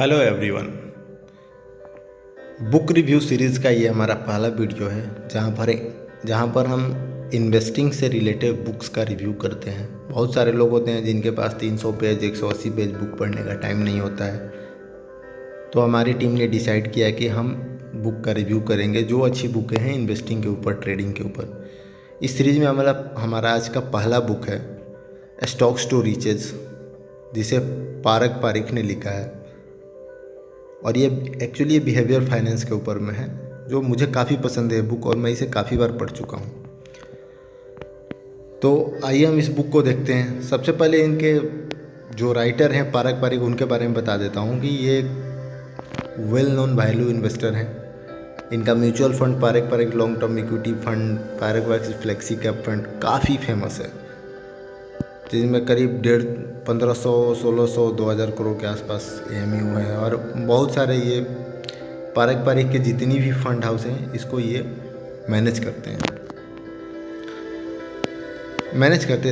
Hello everyone. Book review series का ये हमारा पहला वीडियो है जहाँ पर हम इन्वेस्टिंग से रिलेटेड बुक्स का रिव्यू करते हैं। बहुत सारे लोग होते हैं जिनके पास 300 पेज 180 पेज बुक पढ़ने का टाइम नहीं होता है, तो हमारी टीम ने डिसाइड किया कि हम बुक का रिव्यू करेंगे जो अच्छी बुकें हैं इन्वेस्टिंग के ऊपर, ट्रेडिंग के ऊपर। इस सीरीज़ में हमारा आज का पहला बुक है स्टॉक्स टू रिचेज, जिसे पारग पारिख ने लिखा है, और ये एक्चुअली बिहेवियर फाइनेंस के ऊपर में है, जो मुझे काफ़ी पसंद है बुक और मैं इसे काफ़ी बार पढ़ चुका हूँ। तो आइए हम इस बुक को देखते हैं। सबसे पहले इनके जो राइटर हैं पारग पारिख, उनके बारे में बता देता हूँ कि ये एक वेल नोन वैल्यू इन्वेस्टर हैं। इनका mutual fund Parag Parikh long term equity fund, Parag Parikh flexi cap fund काफ़ी फेमस है, जिसमें करीब 1500, 1600, 2000 करोड़ के आसपास एएमयू है। और बहुत सारे ये पारग पारिख के जितनी भी फंड हाउस हैं इसको ये मैनेज करते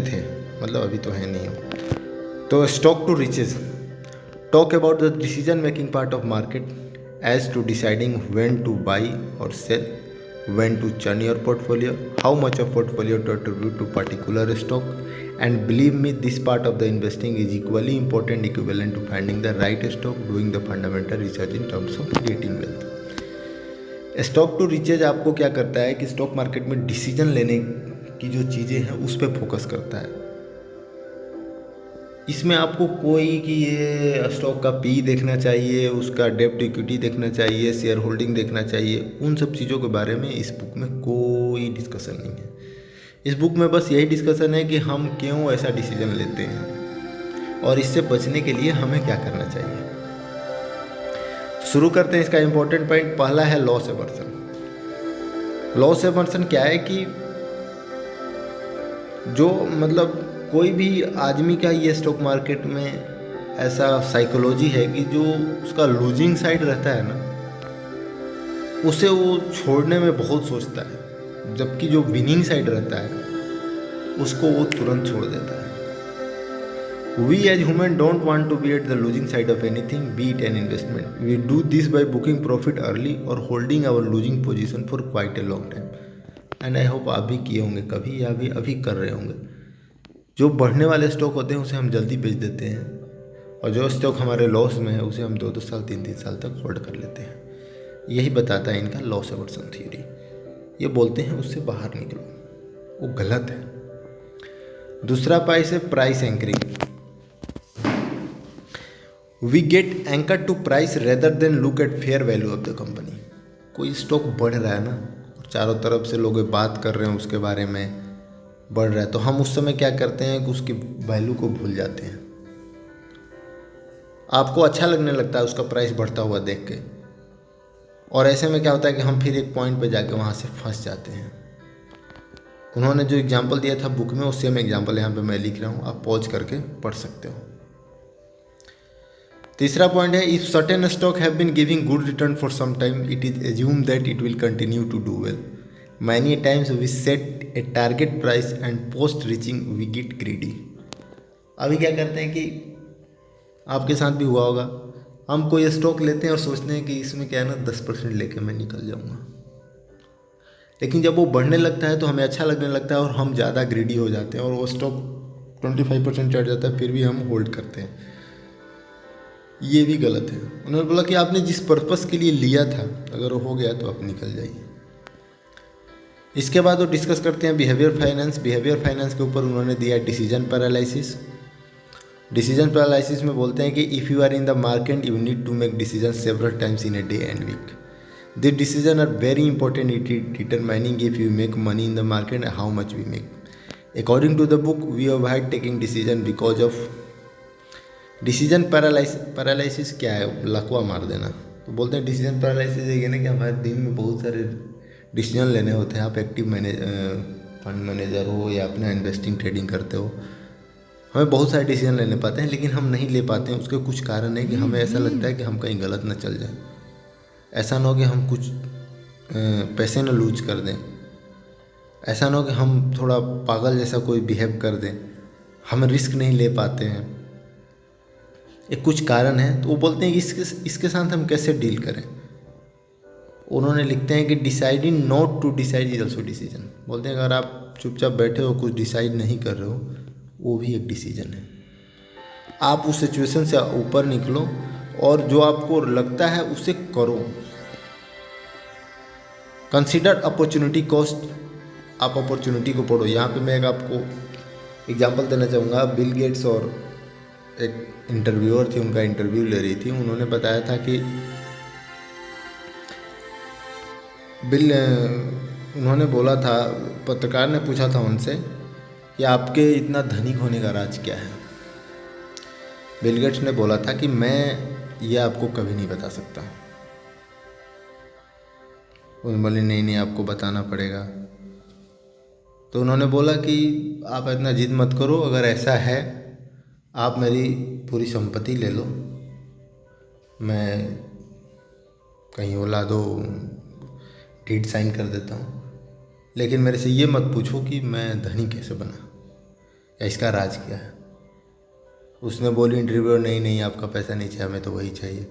थे, मतलब अभी तो है नहीं हो। तो stock to riches talk about the decision making part of market as to deciding when to buy और sell, when to churn your portfolio, how much of portfolio to attribute to particular stock, and believe me, this part of the investing is equally important, equivalent to finding the right stock, doing the fundamental research in terms of creating wealth. Stock to riches आपको क्या करता है कि stock market में decision लेने की जो चीज़ें हैं उस पर फोकस करता है। इसमें आपको कोई कि ये स्टॉक का पी देखना चाहिए, उसका डेब्ट इक्विटी देखना चाहिए, शेयर होल्डिंग देखना चाहिए, उन सब चीज़ों के बारे में इस बुक में कोई डिस्कशन नहीं है। इस बुक में बस यही डिस्कशन है कि हम क्यों ऐसा डिसीजन लेते हैं और इससे बचने के लिए हमें क्या करना चाहिए। शुरू करते हैं। इसका इम्पोर्टेंट पॉइंट पहला है लॉस एवर्सन। लॉस एवर्सन क्या है कि जो मतलब कोई भी आदमी का ये स्टॉक मार्केट में ऐसा साइकोलॉजी है कि जो उसका लूजिंग साइड रहता है ना, उसे वो छोड़ने में बहुत सोचता है, जबकि जो विनिंग साइड रहता है उसको वो तुरंत छोड़ देता है। We as human don't want to be at the losing side of anything, be it an investment. We do this by booking profit early और holding our losing position for quite a long time. And I hope आप भी किए होंगे कभी, या अभी कर रहे होंगे। जो बढ़ने वाले स्टॉक होते हैं उसे हम जल्दी बेच देते हैं, और जो स्टॉक हमारे लॉस में है उसे हम 2-2 साल 3-3 साल तक होल्ड कर लेते हैं। यही बताता है इनका लॉस एवर्सन थ्योरी। ये बोलते हैं उससे बाहर निकलो, वो गलत है। दूसरा पाइस है price anchoring. We get anchor to price rather than look at fair value of the company. कोई स्टॉक बढ़ रहा है ना और चारों तरफ से लोग बात कर रहे हैं उसके बारे में, बढ़ रहा है, तो हम उस समय क्या करते हैं कि उसकी वैल्यू को भूल जाते हैं। आपको अच्छा लगने लगता है उसका प्राइस बढ़ता हुआ देख के, और ऐसे में क्या होता है कि हम फिर एक पॉइंट पे जाके वहाँ से फंस जाते हैं। उन्होंने जो एग्जाम्पल दिया था बुक में, वो सेम एग्जाम्पल यहाँ पे मैं लिख रहा हूँ, आप पॉज करके पढ़ सकते हो। तीसरा पॉइंट है if certain stock have been giving good return for some time, it is assume that it will continue to do well. Many times we set a target price and post reaching we get greedy। अभी क्या करते हैं कि आपके साथ भी हुआ होगा, हम कोई स्टॉक लेते हैं और सोचते हैं कि इसमें क्या है ना 10% लेके मैं निकल जाऊंगा, लेकिन जब वो बढ़ने लगता है तो हमें अच्छा लगने लगता है और हम ज़्यादा ग्रीडी हो जाते हैं और वो स्टॉक 25% चढ़ जाता है, फिर भी हम होल्ड करते हैं। ये भी गलत है। उन्होंने बोला कि आपने जिस पर्पस के लिए लिया था अगर वो हो गया तो आप निकल जाइए। इसके बाद वो डिस्कस करते हैं बिहेवियर फाइनेंस। बिहेवियर फाइनेंस के ऊपर उन्होंने दिया डिसीजन पैरालिसिस। डिसीजन पैरालिसिस में बोलते हैं कि if you are in the market you need to make decision several times in a day and week. This decision are very important in determining if you make money in the market and how much we make. According to the book we avoid taking decision because of decision paralysis. क्या है? लकवा मार देना। तो बोलते हैं decision paralysis ये ना कि हमारे दिन में बहुत सारे डिसीजन लेने होते हैं। आप एक्टिव फंड मैनेजर हो या अपना इन्वेस्टिंग ट्रेडिंग करते हो, हमें बहुत सारे डिसीजन लेने पाते हैं, लेकिन हम नहीं ले पाते हैं। उसके कुछ कारण है कि हमें ऐसा लगता है कि हम कहीं गलत ना चल जाए, ऐसा ना हो कि हम कुछ पैसे ना लूज कर दें, ऐसा ना हो कि हम थोड़ा पागल जैसा कोई बिहेव कर दें, हम रिस्क नहीं ले पाते हैं। एक कुछ कारण है, तो वो बोलते हैं कि इसके साथ हम कैसे डील करें। उन्होंने लिखते हैं कि deciding not to decide is also decision. बोलते हैं अगर आप चुपचाप बैठे हो, कुछ डिसाइड नहीं कर रहे हो, वो भी एक डिसीजन है। आप उस सिचुएशन से ऊपर निकलो और जो आपको लगता है उसे करो। Consider opportunity cost. आप अपॉर्चुनिटी को पढ़ो। यहाँ पे मैं एक आपको एग्जांपल देना चाहूँगा। बिल गेट्स और एक इंटरव्यूअर थी, उनका इंटरव्यू ले रही थी। उन्होंने बताया था कि उन्होंने बोला था, पत्रकार ने पूछा था उनसे कि आपके इतना धनिक होने का राज क्या है। बिल गेट्स ने बोला था कि मैं ये आपको कभी नहीं बता सकता। उन्होंने बोले नहीं आपको बताना पड़ेगा। तो उन्होंने बोला कि आप इतना जिद मत करो, अगर ऐसा है आप मेरी पूरी संपत्ति ले लो, मैं कहीं ओला दो डीड साइन कर देता हूँ, लेकिन मेरे से ये मत पूछो कि मैं धनी कैसे बना या इसका राज क्या है। उसने बोली इंटरव्यूअर नहीं आपका पैसा नहीं चाहिए, हमें तो वही चाहिए।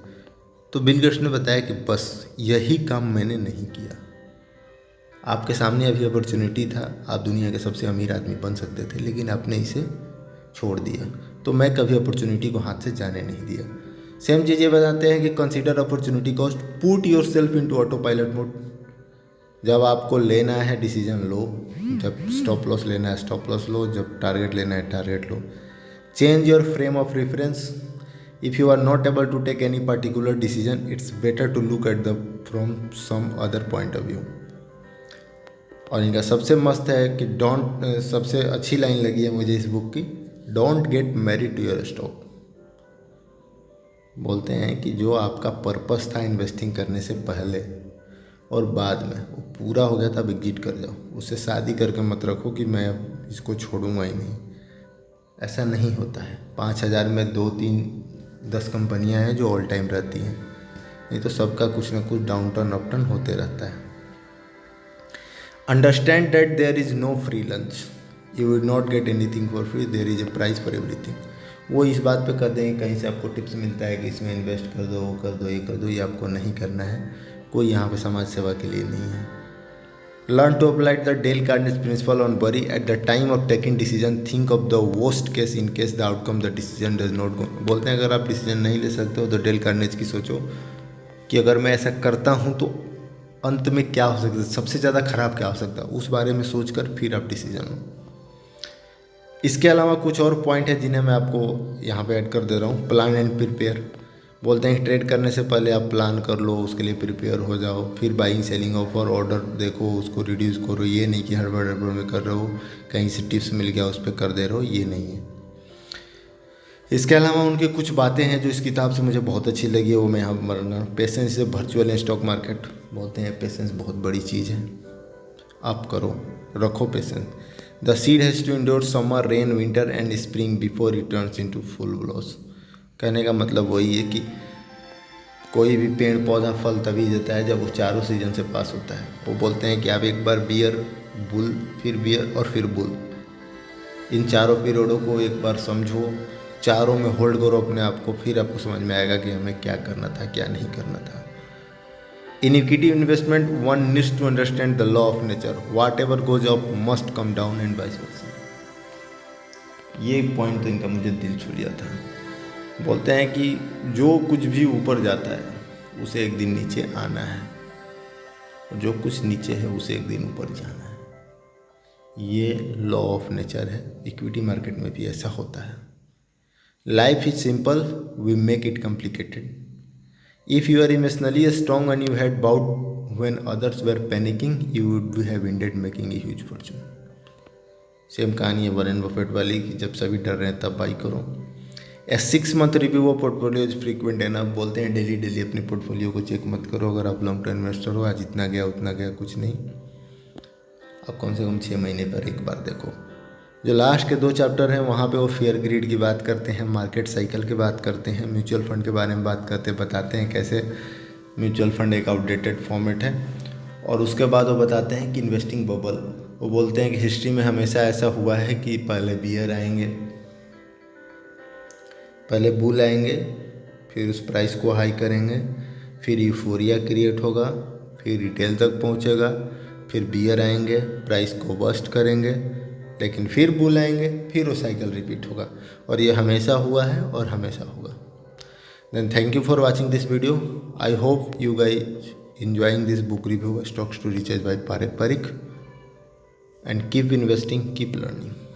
तो बिल गेट्स ने बताया कि बस यही काम मैंने नहीं किया। आपके सामने अभी अपॉर्चुनिटी था, आप दुनिया के सबसे अमीर आदमी बन सकते थे, लेकिन आपने इसे छोड़ दिया। तो मैं कभी अपॉर्चुनिटी को हाथ से जाने नहीं दिया। सेम चीज़ ये बताते हैं कि consider opportunity cost, put your self into autopilot mode. जब आपको लेना है डिसीजन लो, जब स्टॉप लॉस लेना है स्टॉप लॉस लो, जब टारगेट लेना है टारगेट लो। Change your frame of reference. If you are not able to take any particular decision, it's better to look at the from some other point of view. और इनका सबसे मस्त है कि डोंट, सबसे अच्छी लाइन लगी है मुझे इस बुक की, don't get married to your stock. बोलते हैं कि जो आपका पर्पस था इन्वेस्टिंग करने से पहले और बाद में, वो पूरा हो गया था, अब एग्जिट कर जाओ। उससे शादी करके मत रखो कि मैं इसको छोड़ूंगा ही नहीं। ऐसा नहीं होता है। 5,000 में 2, 3, 10 कंपनियां हैं जो ऑल टाइम रहती हैं, नहीं तो सबका कुछ ना कुछ डाउन टर्न अप टर्न होते रहता है। Understand that there is no free lunch, you will not get anything for free, there is a price for everything. वो इस बात पे कर देंगे कहीं से आपको टिप्स मिलता है कि इसमें इन्वेस्ट कर दो, वो कर दो, ये कर दो, ये आपको नहीं करना है। कोई यहाँ पे समाज सेवा के लिए नहीं है। Learn to apply the Dale Carnegie principle on worry at the time of taking decision, think of the worst case in case the outcome the decision does not go. बोलते हैं अगर आप डिसीजन नहीं ले सकते हो तो डेल कार्नेज की सोचो कि अगर मैं ऐसा करता हूँ तो अंत में क्या हो सकता है, सबसे ज़्यादा खराब क्या हो सकता है, उस बारे में सोचकर फिर आप डिसीजन लो। इसके अलावा कुछ और पॉइंट है जिन्हें मैं आपको यहाँ पे ऐड कर दे रहा हूँ। Plan and prepare. बोलते हैं ट्रेड करने से पहले आप प्लान कर लो, उसके लिए प्रिपेयर हो जाओ, फिर बाइंग सेलिंग ऑफर ऑर्डर देखो, उसको रिड्यूस करो। ये नहीं कि हड़बड़ में कर रहे हो, कहीं से टिप्स मिल गया उस पर कर दे रहे हो, ये नहीं है। इसके अलावा उनकी कुछ बातें हैं जो इस किताब से मुझे बहुत अच्छी लगी है, वो मैं यहाँ मरना। Patience is virtual in stock market. बोलते हैं पेशेंस बहुत बड़ी चीज़ है, आप करो, रखो patience. The seed has to endure summer rain winter and spring before it turns into full blossom. कहने का मतलब वही है कि कोई भी पेड़ पौधा फल तभी देता है जब वो चारों सीजन से पास होता है। वो बोलते हैं कि आप एक बार बियर, बुल, फिर बियर और फिर बुल, इन चारों पीरियडों को एक बार समझो, चारों में होल्ड करो अपने आप को, फिर आपको समझ में आएगा कि हमें क्या करना था क्या नहीं करना था। In equity investment one needs to understand the law of nature, whatever goes up must come down and vice versa. ये पॉइंट तो इनका मुझे दिल छू लिया था। बोलते हैं कि जो कुछ भी ऊपर जाता है उसे एक दिन नीचे आना है, और जो कुछ नीचे है उसे एक दिन ऊपर जाना है। ये लॉ ऑफ नेचर है। इक्विटी मार्केट में भी ऐसा होता है। Life is simple, we make it complicated. If you are emotionally strong and you had bought when others were panicking, you would have ended making a huge fortune. Same कहानी है Warren Buffett वाली कि जब सभी डर रहे हैं तब बाई करो। ए 6 month review of portfolio is frequent enough. बोलते हैं डेली अपने पोर्टफोलियो को चेक मत करो। अगर आप लॉन्ग टर्म इन्वेस्टर हो, आज इतना गया उतना गया कुछ नहीं, आप कम से कम 6 महीने पर एक बार देखो। जो लास्ट के 2 चैप्टर हैं वहाँ पे वो फेयर ग्रीड की बात करते हैं, मार्केट साइकिल की बात करते हैं, म्यूचुअल फंड के बारे में बात करते हैं, बताते हैं कैसे म्यूचुअल फंड एक आउटडेटेड फॉर्मेट है। और उसके बाद वो बताते हैं कि इन्वेस्टिंग बबल, वो बोलते हैं कि हिस्ट्री में हमेशा ऐसा हुआ है कि पहले बियर आएंगे, पहले बुल आएंगे, फिर उस प्राइस को हाई करेंगे, फिर यूफोरिया क्रिएट होगा, फिर रिटेल तक पहुंचेगा, फिर बियर आएंगे, प्राइस को बस्ट करेंगे, लेकिन फिर बुल आएंगे, फिर वो साइकिल रिपीट होगा। और ये हमेशा हुआ है और हमेशा होगा। Then thank you for watching this video. I hope you guys enjoying this book review, Stocks to Riches by Parag Parikh, and keep investing, keep learning.